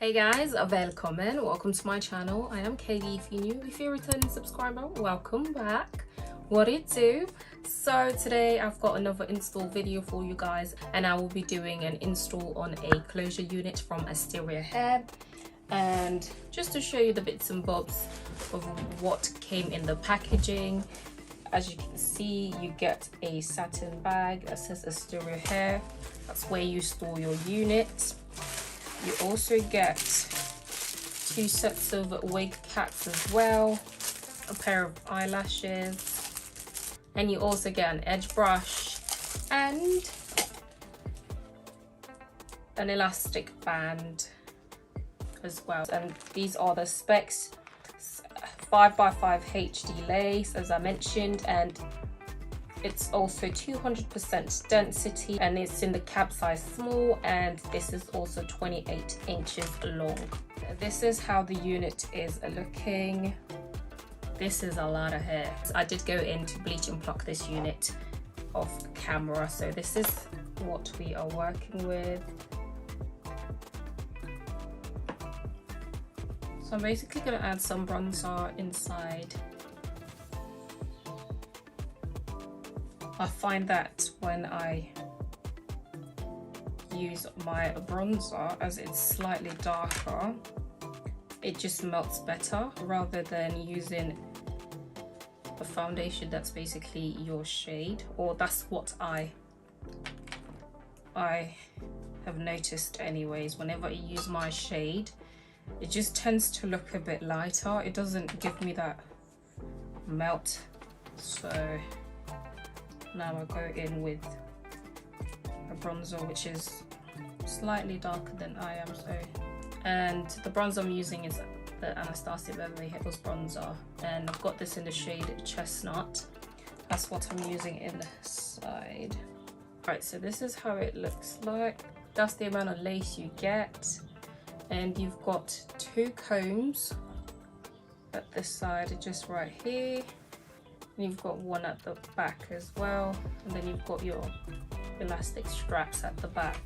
Hey guys, welcome to my channel. I am Katie. If you're new, if you're a returning subscriber, welcome back. What it do? So today I've got another install video for you guys, and I will be doing an install on a closure unit from Asteria Hair. And just to show you the bits and bobs of what came in the packaging, as you can see, you get a satin bag that says Asteria Hair. That's where you store your unit. You also get 2 sets of wig caps as well, a pair of eyelashes, and you also get an edge brush and an elastic band as well. And these are the specs: 5x5 HD lace, as I mentioned, and it's also 200% density, and it's in the cab size small, and this is also 28 inches long. This is how the unit is looking. This is a lot of hair. I did go in to bleach and pluck this unit off camera, so this is what we are working with. So I'm basically going to add some bronzer inside. I find that when I use my bronzer, as it's slightly darker, it just melts better rather than using a foundation that's basically your shade, or that's what I have noticed anyways. Whenever I use my shade, it just tends to look a bit lighter. It doesn't give me that melt. So now I go in with a bronzer which is slightly darker than I am. And the bronzer I'm using is the Anastasia Beverly Hills bronzer, and I've got this in the shade Chestnut. That's what I'm using inside. Right, so this is how it looks like. That's the amount of lace you get, and you've got 2 combs at this side, just right here. And you've got one at the back as well, and then you've got your elastic straps at the back.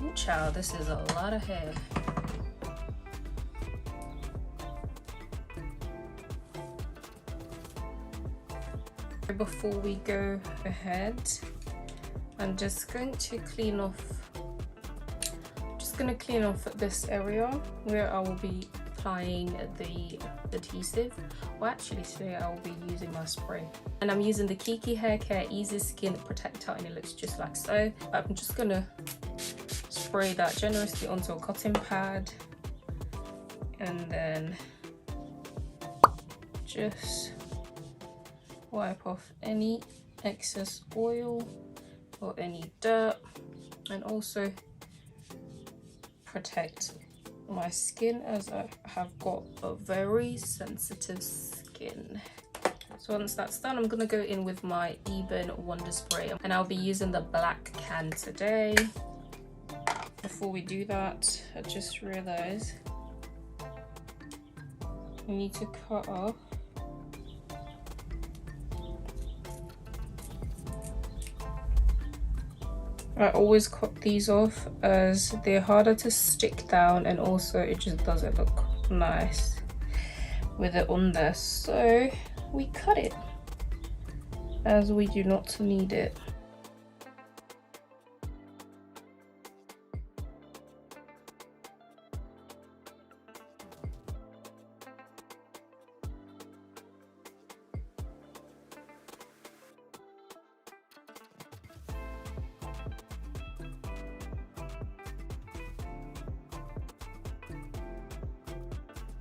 Oh child, this is a lot of hair. Before we go ahead, I'm just going to clean off this area where I will be applying the adhesive. Well, actually today I will be using my spray, and I'm using the Kiki Hair Care Easy Skin Protector, and it looks just like so. I'm just gonna spray that generously onto a cotton pad, and then just wipe off any excess oil or any dirt, and also protect my skin, as I have got a very sensitive skin. So once that's done, I'm gonna go in with my Ebin Wonder Spray, and I'll be using the black can today. Before we do that, I just realized we need to cut off I always cut these off as they're harder to stick down, and also it just doesn't look nice with it on there. So we cut it as we do not need it.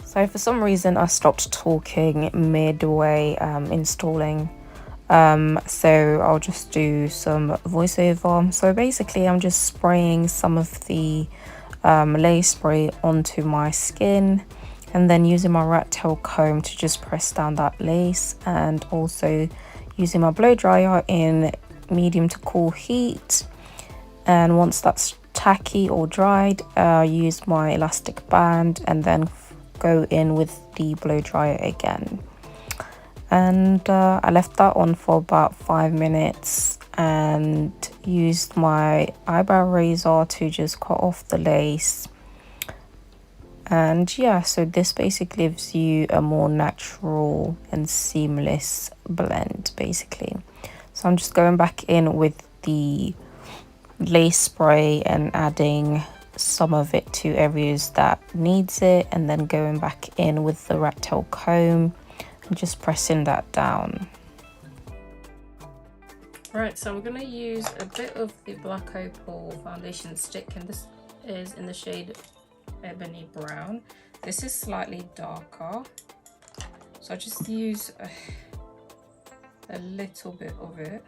So for some reason I stopped talking midway installing, so I'll just do some voiceover. So basically I'm just spraying some of the lace spray onto my skin, and then using my rat tail comb to just press down that lace, and also using my blow dryer in medium to cool heat. And once that's tacky or dried, use my elastic band, and then go in with the blow dryer again. And I left that on for about 5 minutes, and used my eyebrow razor to just cut off the lace. And yeah, so this basically gives you a more natural and seamless blend basically. So I'm just going back in with the lace spray and adding some of it to areas that needs it, and then going back in with the rat tail comb and just pressing that down. Right, so I'm going to use a bit of the Black Opal foundation stick, and this is in the shade Ebony Brown. This is slightly darker, so I just use a little bit of it.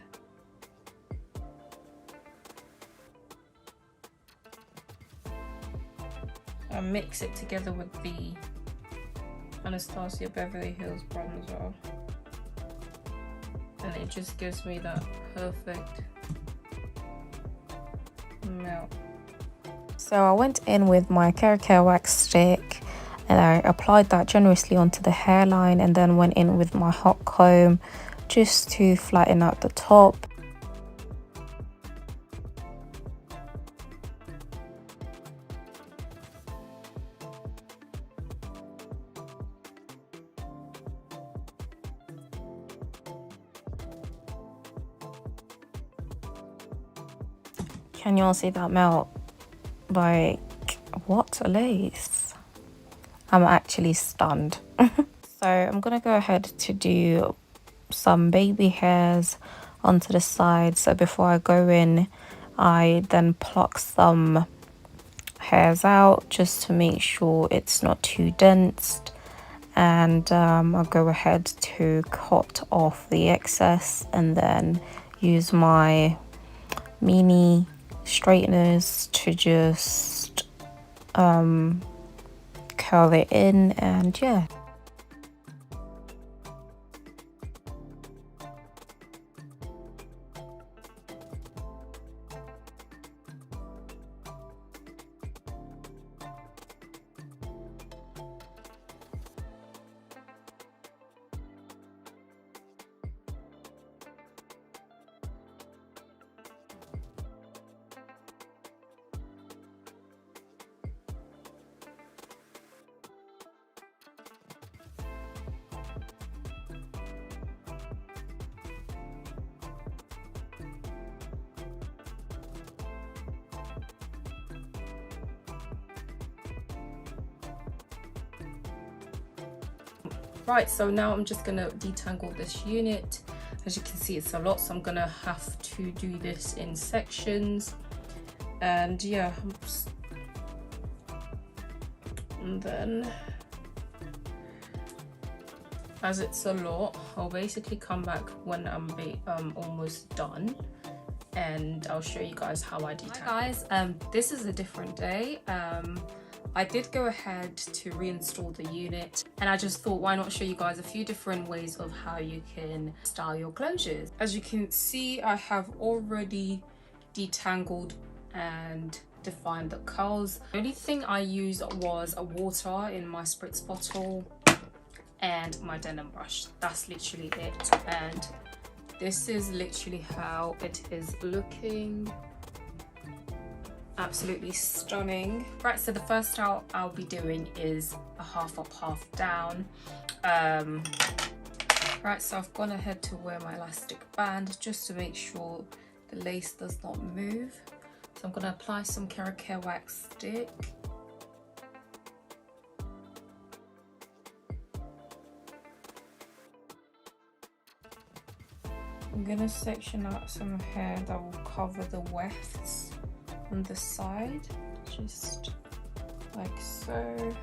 And mix it together with the Anastasia Beverly Hills bronzer, and it just gives me that perfect melt. So I went in with my Care wax stick and I applied that generously onto the hairline, and then went in with my hot comb just to flatten out the top. Can you all see that melt? Like, what a lace. I'm actually stunned. So I'm gonna go ahead to do some baby hairs onto the side. So before I go in, I then pluck some hairs out just to make sure it's not too dense, and I'll go ahead to cut off the excess and then use my mini straighteners to just curl it in, and yeah. Right, so now I'm just gonna detangle this unit. As you can see, it's a lot, so I'm gonna have to do this in sections. And yeah, and then as it's a lot, I'll basically come back when I'm almost done, and I'll show you guys how I detangle. Hi guys, this is a different day. I did go ahead to reinstall the unit, and I just thought, why not show you guys a few different ways of how you can style your closures. As you can see, I have already detangled and defined the curls. The only thing I used was a water in my spritz bottle and my denim brush. That's literally it, and this is literally how it is looking. Absolutely stunning. Right, so the first style I'll be doing is a half up, half down. Right, so I've gone ahead to wear my elastic band just to make sure the lace does not move. So I'm going to apply some Care wax stick. I'm going to section out some hair that will cover the wefts on the side, just like so.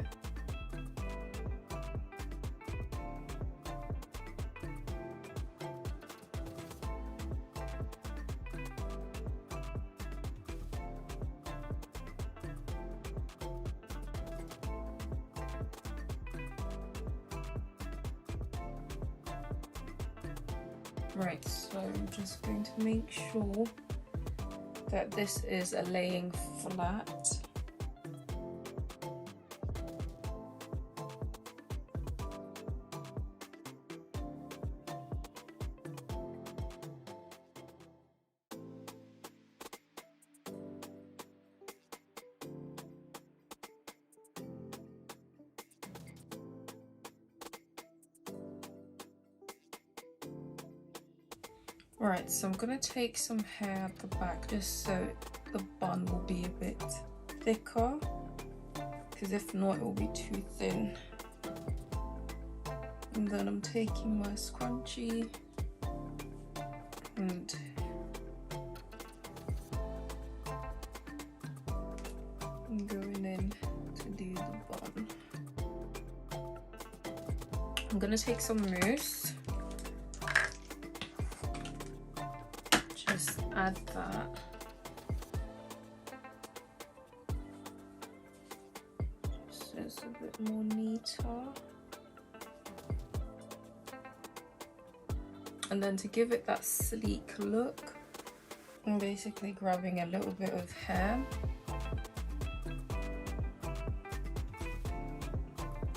Right, so I'm just going to make sure that this is a laying flat. Right, so I'm gonna take some hair at the back just so the bun will be a bit thicker, because if not it will be too thin. And then I'm taking my scrunchie and I'm going in to do the bun. I'm gonna take some mousse, just add that. So it's a bit more neater. And then to give it that sleek look, I'm basically grabbing a little bit of hair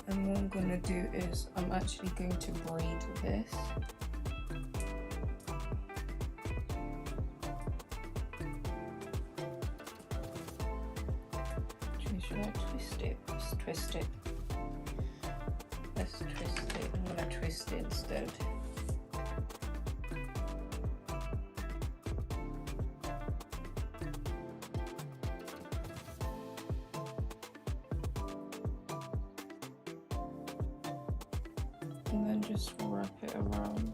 and what I'm going to do is I'm actually going to braid this. Actually, should I twist it? Let's twist it. Let's twist it. I'm going to twist it instead. And then just wrap it around.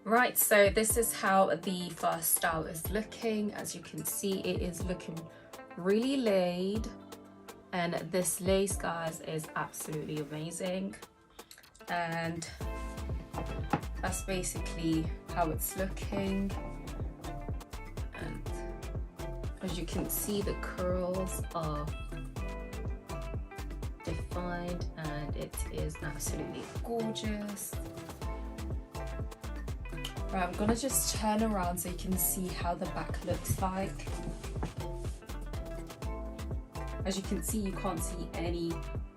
Right, so this is how the first style is looking. As you can see, it is looking really laid, and this lace, guys, is absolutely amazing. And that's basically how it's looking. And as you can see, the curls are defined and it is absolutely gorgeous. Right, I'm gonna just turn around so you can see how the back looks like. As you can see, you can't see any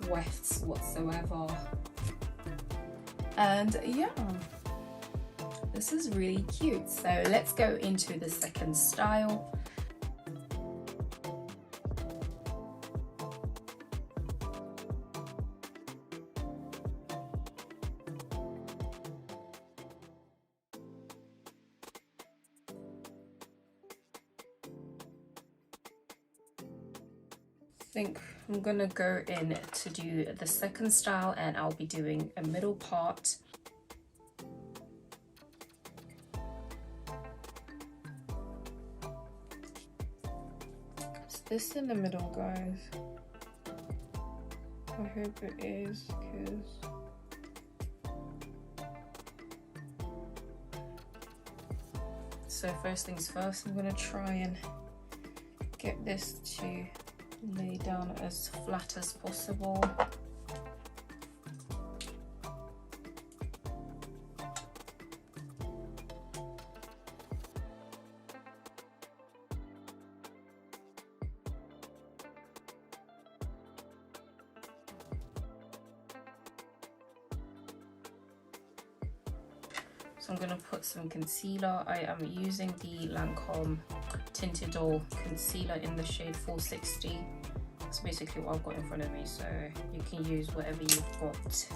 wefts whatsoever. And yeah, this is really cute. So let's go into the second style. I think I'm gonna go in to do the second style, and I'll be doing a middle part. Is this in the middle, guys? I hope it is, because so first things first, I'm gonna try and get this to lay down as flat as possible. So I'm going to put some concealer. I am using the Lancome Tinted All concealer in the shade 460. That's basically what I've got in front of me, so you can use whatever you've got.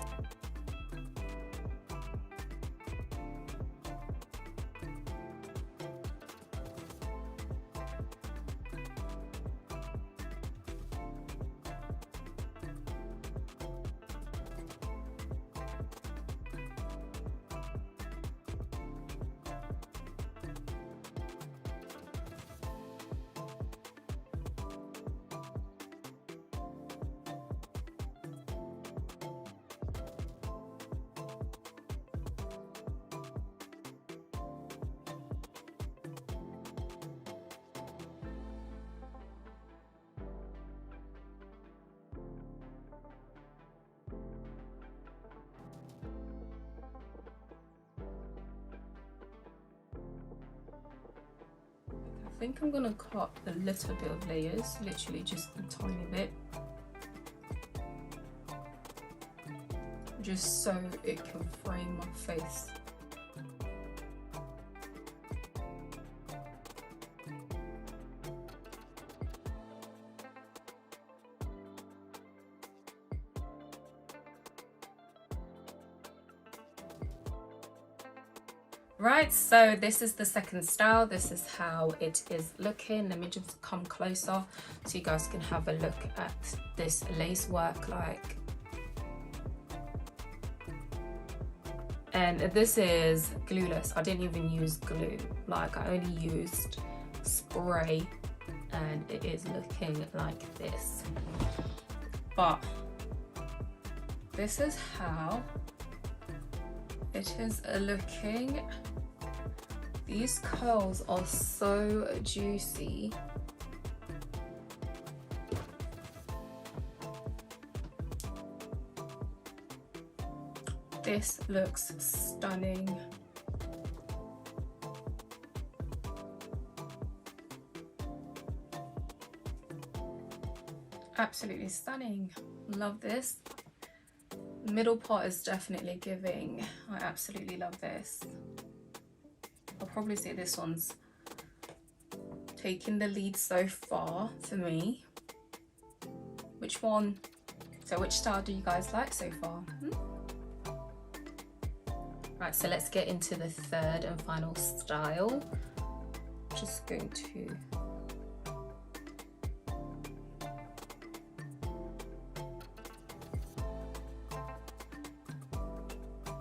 think I'm gonna cut a little bit of layers, literally just a tiny bit, just so it can frame my face. Right, so this is the second style. This is how it is looking. Let me just come closer so you guys can have a look at this lace work like. And this is glueless. I didn't even use glue, like I only used spray, and it is looking like this. But this is how it is looking. These curls are so juicy. This looks stunning. Absolutely stunning. Love this. Middle part is definitely giving. I absolutely love this. I'll probably say this one's taking the lead so far for me. Which one? So which style do you guys like so far? Right, so let's get into the third and final style. Just going to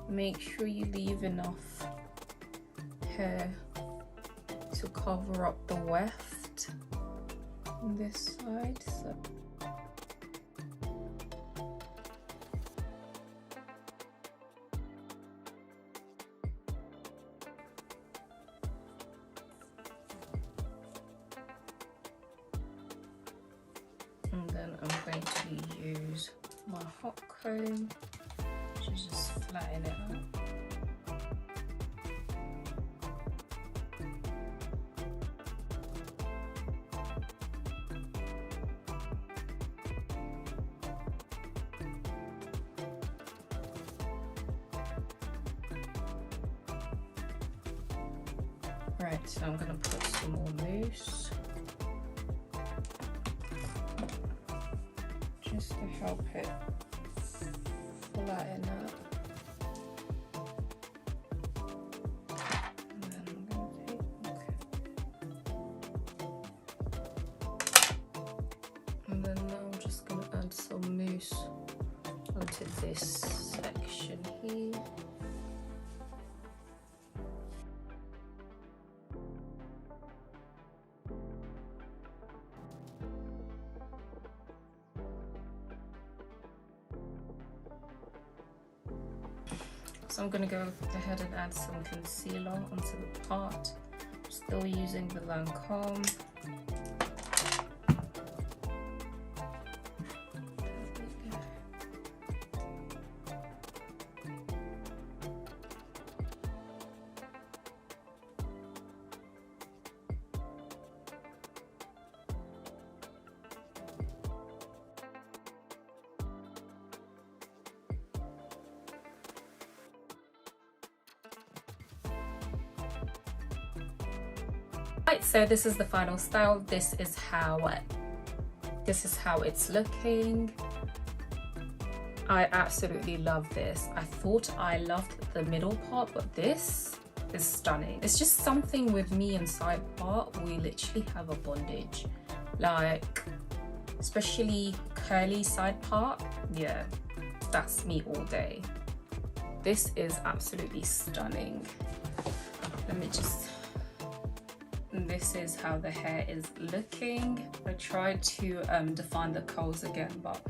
make sure you leave enough hair to cover up the weft on this side. So and then I'm going to use my hot comb to just flatten it out. Right, so I'm going to put some more mousse just to help it flatten out. And then I'm going to and then now I'm just going to add some mousse onto this section here. So I'm going to go ahead and add some concealer onto the part. I'm still using the Lancome. Right, so this is the final style. This is how it's looking. I absolutely love this. I thought I loved the middle part, but this is stunning. It's just something with me and side part. We literally have a bondage, like especially curly side part. Yeah, that's me all day. This is absolutely stunning. Let me just. This is how the hair is looking. I tried to define the curls again, but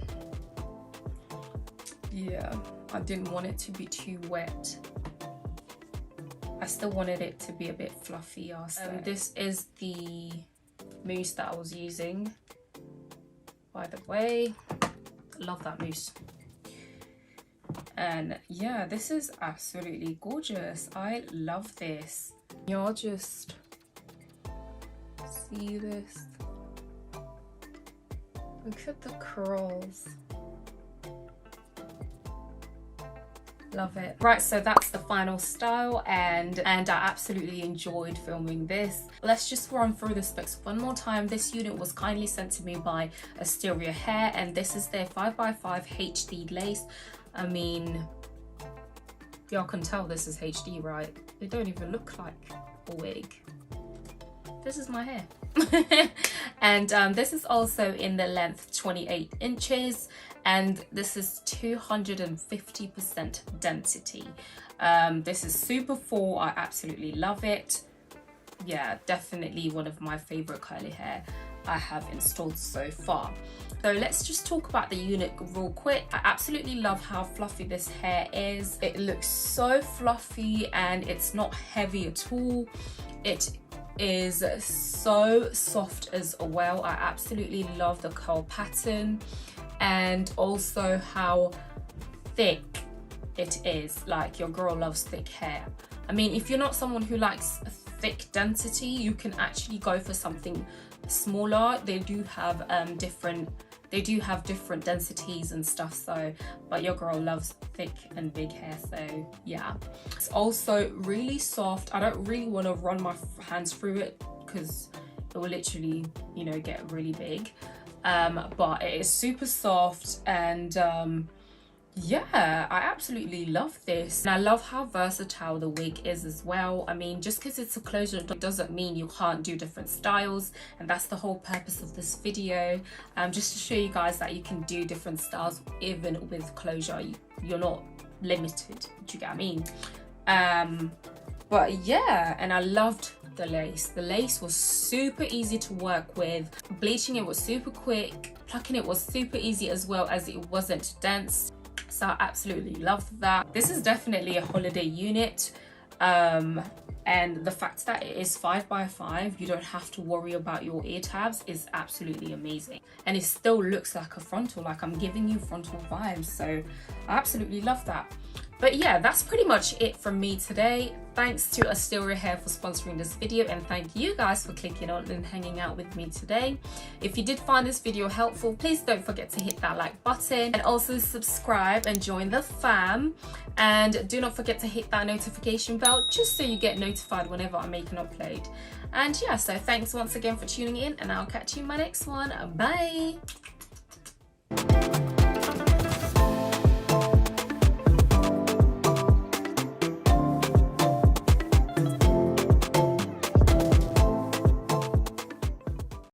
yeah, I didn't want it to be too wet. I still wanted it to be a bit fluffier. So this is the mousse that I was using, by the way. Love that mousse. And yeah, this is absolutely gorgeous. I love this. You're just see this? Look at the curls. Love it. Right, so that's the final style, and I absolutely enjoyed filming this. Let's just run through the specs one more time. This unit was kindly sent to me by Asteria Hair, and this is their 5x5 HD lace. I mean, y'all can tell this is HD, right? It don't even look like a wig. This is my hair. And this is also in the length 28 inches, and this is 250% density. This is super full. I absolutely love it. Yeah, definitely one of my favorite curly hair I have installed so far. So let's just talk about the unit real quick. I absolutely love how fluffy this hair is. It looks so fluffy and it's not heavy at all. It is so soft as well. I absolutely love the curl pattern and also how thick it is. Like, your girl loves thick hair. I mean, if you're not someone who likes thick density, you can actually go for something smaller. They do have different densities and stuff, so but your girl loves thick and big hair, so yeah. It's also really soft. I don't really want to run my hands through it because it will literally, you know, get really big, but it is super soft, and yeah, I absolutely love this. And I love how versatile the wig is as well. I mean, just because it's a closure doesn't mean you can't do different styles, and that's the whole purpose of this video, just to show you guys that you can do different styles even with closure. You're not limited, do you get what I mean? But yeah, and I loved the lace. The lace was super easy to work with. Bleaching it was super quick. Plucking it was super easy as well, as it wasn't dense. So I absolutely loved that. This is definitely a holiday unit, and the fact that it is 5x5, you don't have to worry about your ear tabs, is absolutely amazing. And it still looks like a frontal, like I'm giving you frontal vibes, so I absolutely love that. But yeah, that's pretty much it from me today. Thanks to Asteria Hair for sponsoring this video, and thank you guys for clicking on and hanging out with me today. If you did find this video helpful, please don't forget to hit that like button and also subscribe and join the fam. And do not forget to hit that notification bell just so you get notified whenever I make an upload. And yeah, so thanks once again for tuning in, and I'll catch you in my next one. Bye!